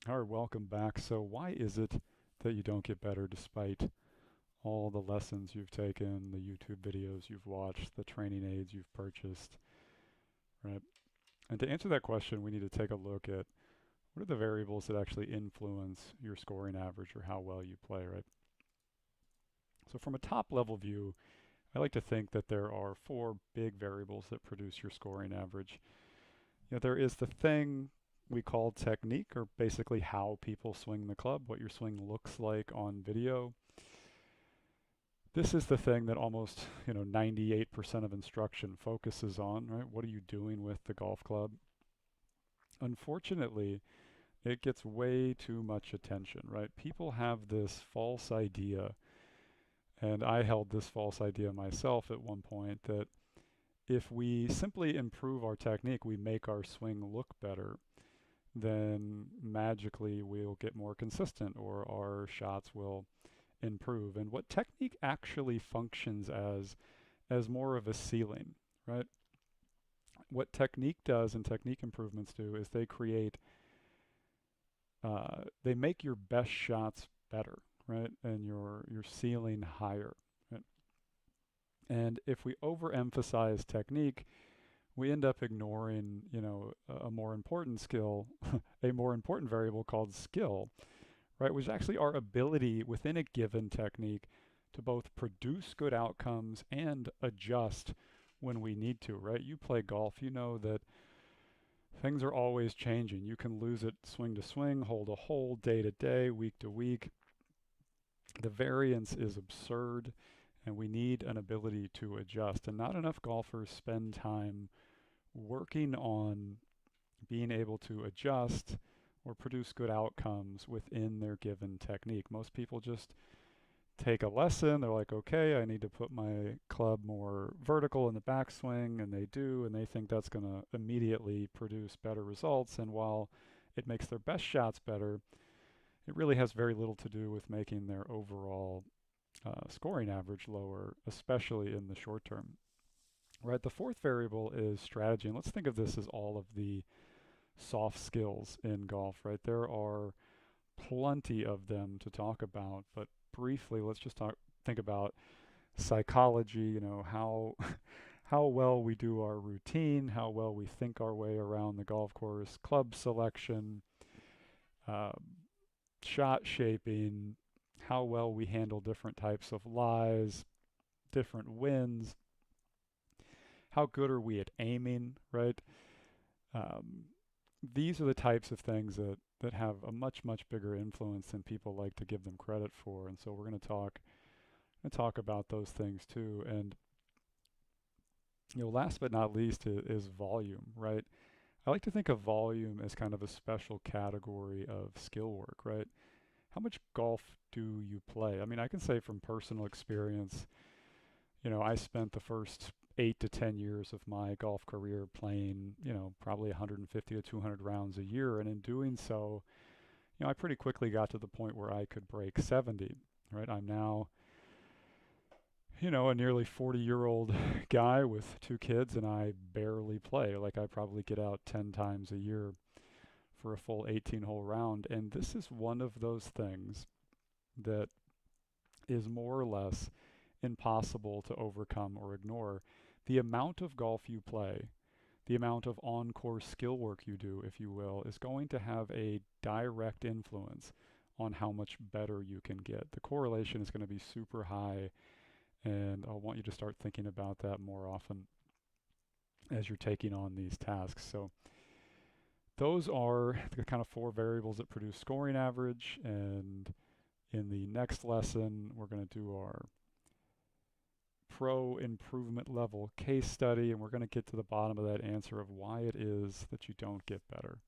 All right, welcome back. So, why is it that you don't get better despite all the lessons you've taken, the YouTube videos you've watched, the training aids you've purchased, right? And to answer that question, we need to take a look at what are the variables that actually influence your scoring average or how well you play, right? So, from a top level view, I like to think that there are four big variables that produce your scoring average. There is the thing we call technique, or basically how people swing the club, what your swing looks like on video. This is the thing that almost, 98% of instruction focuses on, right? What are you doing with the golf club? Unfortunately, it gets way too much attention, right? People have this false idea, and I held this false idea myself at one point, that if we simply improve our technique, we make our swing look better, then magically we'll get more consistent or our shots will improve. And what technique actually functions as more of a ceiling, right? What technique does and technique improvements do is they make your best shots better, right? And your ceiling higher. Right? And if we overemphasize technique, we end up ignoring, a more important skill, a more important variable called skill, right? Which is actually our ability within a given technique to both produce good outcomes and adjust when we need to, right? You play golf, you know that things are always changing. You can lose it swing to swing, hole to hole, day to day, week to week. The variance is absurd, and we need an ability to adjust. And not enough golfers spend time working on being able to adjust or produce good outcomes within their given technique. Most people just take a lesson. They're like, okay, I need to put my club more vertical in the backswing, and they do, and they think that's going to immediately produce better results. And while it makes their best shots better, it really has very little to do with making their overall scoring average lower, especially in the short term. Right. The fourth variable is strategy, and let's think of this as all of the soft skills in golf. Right. There are plenty of them to talk about, but briefly, let's just think about psychology, how how well we do our routine, how well we think our way around the golf course, club selection, uh, shot shaping, how well we handle different types of lies, different winds, how good are we at aiming, right? Um, these are the types of things that have a much bigger influence than people like to give them credit for, and so we're going to talk about those things too. And last but not least is volume, right? I like to think of volume as kind of a special category of skill work, right? How much golf do you play? I mean, I can say from personal experience, I spent the first 8 to 10 years of my golf career playing, probably 150 to 200 rounds a year. And in doing so, I pretty quickly got to the point where I could break 70, right? I'm now, a nearly 40-year-old guy with two kids, and I barely play. Like, I probably get out 10 times a year for a full 18 hole round. And this is one of those things that is more or less impossible to overcome or ignore. The amount of golf you play, the amount of on course skill work you do, if you will, is going to have a direct influence on how much better you can get. The correlation is going to be super high, and I want you to start thinking about that more often as you're taking on these tasks. So, those are the kind of four variables that produce scoring average. And in the next lesson, we're going to do our pro improvement level case study, and we're going to get to the bottom of that answer of why it is that you don't get better.